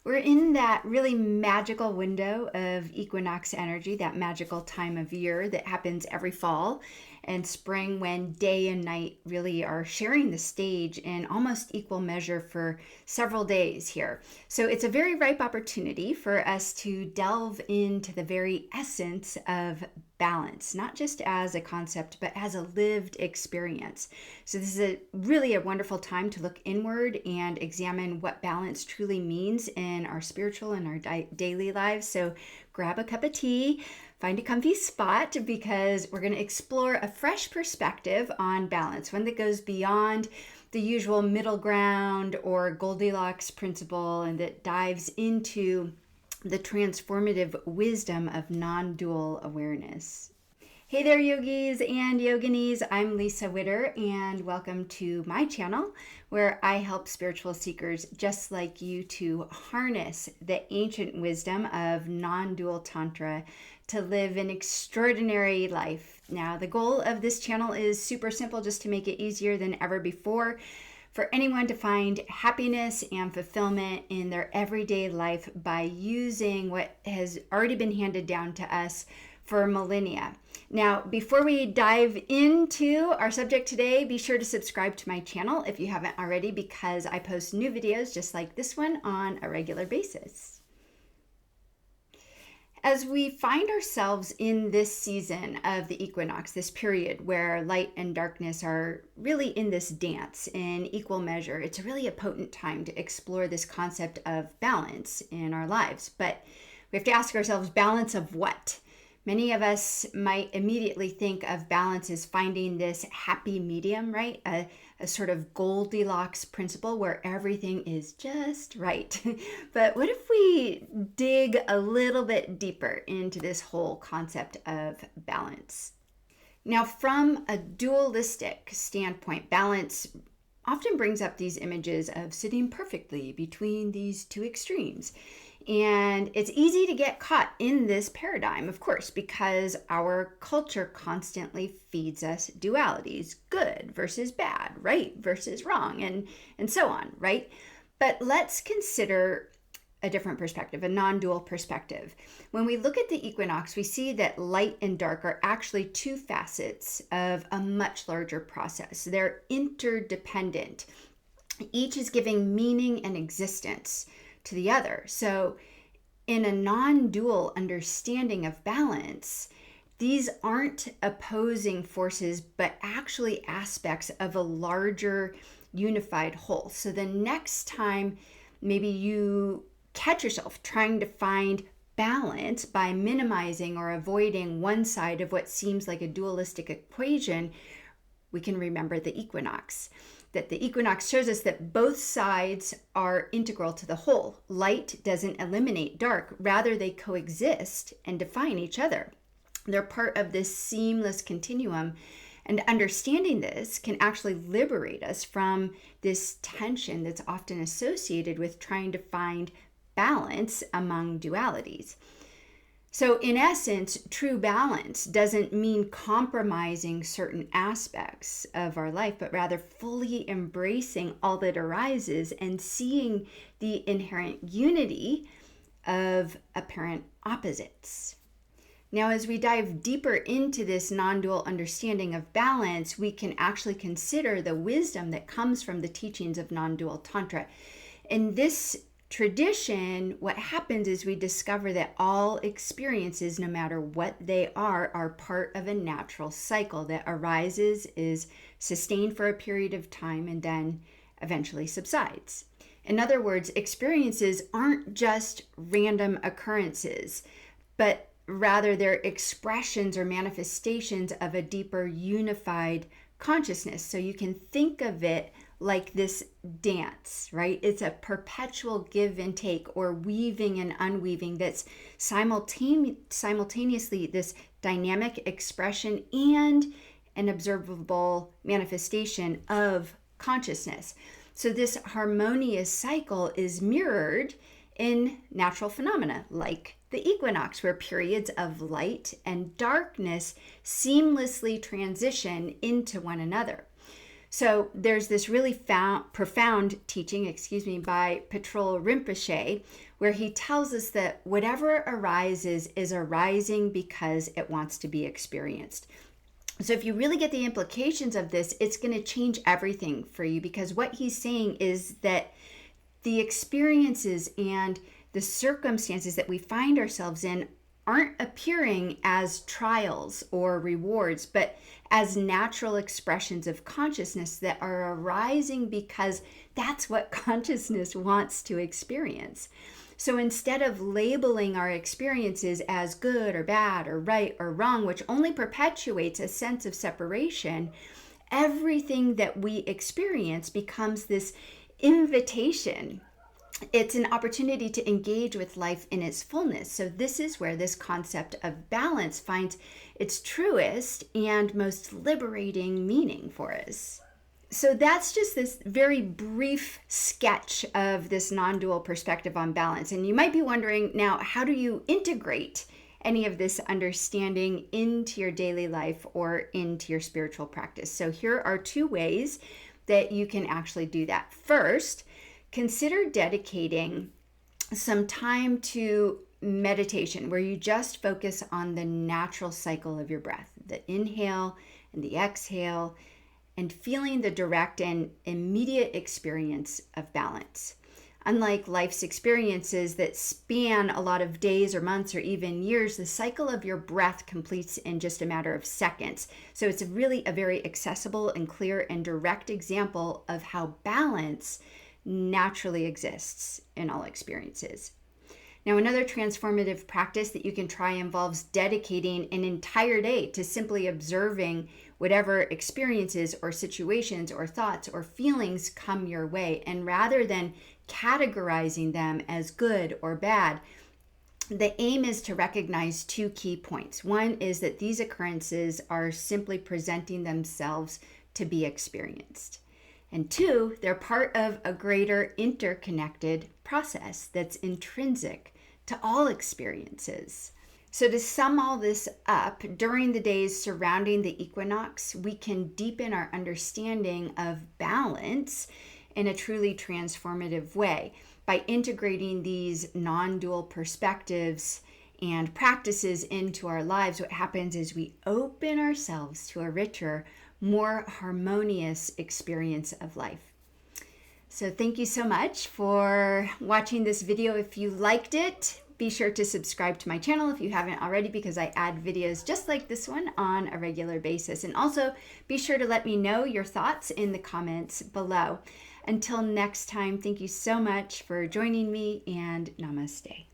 We're in that really magical window of equinox energy, that magical time of year that happens every fall and spring when day and night really are sharing the stage in almost equal measure for several days here. So it's a very ripe opportunity for us to delve into the very essence of balance, not just as a concept, but as a lived experience. So this is really a wonderful time to look inward and examine what balance truly means in our spiritual and our daily lives. So grab a cup of tea, find a comfy spot, because we're going to explore a fresh perspective on balance, one that goes beyond the usual middle ground or Goldilocks principle, and that dives into the transformative wisdom of non-dual awareness. Hey there, yogis and yoginis. I'm Lisa Witter, and welcome to my channel, where I help spiritual seekers just like you to harness the ancient wisdom of non-dual tantra to live an extraordinary life. Now, the goal of this channel is super simple, just to make it easier than ever before for anyone to find happiness and fulfillment in their everyday life by using what has already been handed down to us for millennia. Now, before we dive into our subject today, be sure to subscribe to my channel if you haven't already, because I post new videos just like this one on a regular basis. As we find ourselves in this season of the equinox, this period where light and darkness are really in this dance in equal measure, it's really a potent time to explore this concept of balance in our lives. But we have to ask ourselves, balance of what? Many of us might immediately think of balance as finding this happy medium, right? A sort of Goldilocks principle where everything is just right. But what if we dig a little bit deeper into this whole concept of balance? Now, from a dualistic standpoint, balance often brings up these images of sitting perfectly between these two extremes. And it's easy to get caught in this paradigm, of course, because our culture constantly feeds us dualities, good versus bad, right versus wrong, and so on, right? But let's consider a different perspective, a non-dual perspective. When we look at the equinox, we see that light and dark are actually two facets of a much larger process. They're interdependent. Each is giving meaning and existence to the other. So in a non-dual understanding of balance, these aren't opposing forces, but actually aspects of a larger unified whole. So the next time maybe you catch yourself trying to find balance by minimizing or avoiding one side of what seems like a dualistic equation, we can remember the equinox. That the equinox shows us that both sides are integral to the whole. Light doesn't eliminate dark, rather they coexist and define each other. They're part of this seamless continuum, and understanding this can actually liberate us from this tension that's often associated with trying to find balance among dualities. So in essence, true balance doesn't mean compromising certain aspects of our life, but rather fully embracing all that arises and seeing the inherent unity of apparent opposites. Now, as we dive deeper into this non-dual understanding of balance, we can actually consider the wisdom that comes from the teachings of non-dual tantra. In this tradition, what happens is we discover that all experiences, no matter what they are part of a natural cycle that arises, is sustained for a period of time, and then eventually subsides. In other words, experiences aren't just random occurrences, but rather they're expressions or manifestations of a deeper unified consciousness. So you can think of it like this dance, right? It's a perpetual give and take, or weaving and unweaving, that's simultaneously this dynamic expression and an observable manifestation of consciousness. So this harmonious cycle is mirrored in natural phenomena like the equinox, where periods of light and darkness seamlessly transition into one another. So there's this really profound teaching, by Patrol Rinpoche, where he tells us that whatever arises is arising because it wants to be experienced. So if you really get the implications of this, it's going to change everything for you, because what he's saying is that the experiences and the circumstances that we find ourselves in aren't appearing as trials or rewards, but as natural expressions of consciousness that are arising because that's what consciousness wants to experience. So instead of labeling our experiences as good or bad or right or wrong, which only perpetuates a sense of separation, everything that we experience becomes this invitation. It's an opportunity to engage with life in its fullness. So this is where this concept of balance finds its truest and most liberating meaning for us. So that's just this very brief sketch of this non-dual perspective on balance. And you might be wondering now, how do you integrate any of this understanding into your daily life or into your spiritual practice? So here are 2 ways that you can actually do that. First, consider dedicating some time to meditation where you just focus on the natural cycle of your breath, the inhale and the exhale, and feeling the direct and immediate experience of balance. Unlike life's experiences that span a lot of days or months or even years, the cycle of your breath completes in just a matter of seconds. So it's really a very accessible and clear and direct example of how balance naturally exists in all experiences. Now, another transformative practice that you can try involves dedicating an entire day to simply observing whatever experiences or situations or thoughts or feelings come your way. And rather than categorizing them as good or bad, the aim is to recognize 2 key points. One is that these occurrences are simply presenting themselves to be experienced. And 2, they're part of a greater interconnected process that's intrinsic to all experiences. So to sum all this up, during the days surrounding the equinox, we can deepen our understanding of balance in a truly transformative way by integrating these non-dual perspectives and practices into our lives. What happens is we open ourselves to a richer, more harmonious experience of life. So thank you so much for watching this video. If you liked it, be sure to subscribe to my channel if you haven't already, because I add videos just like this one on a regular basis. And also be sure to let me know your thoughts in the comments below. Until next time, thank you so much for joining me, and namaste.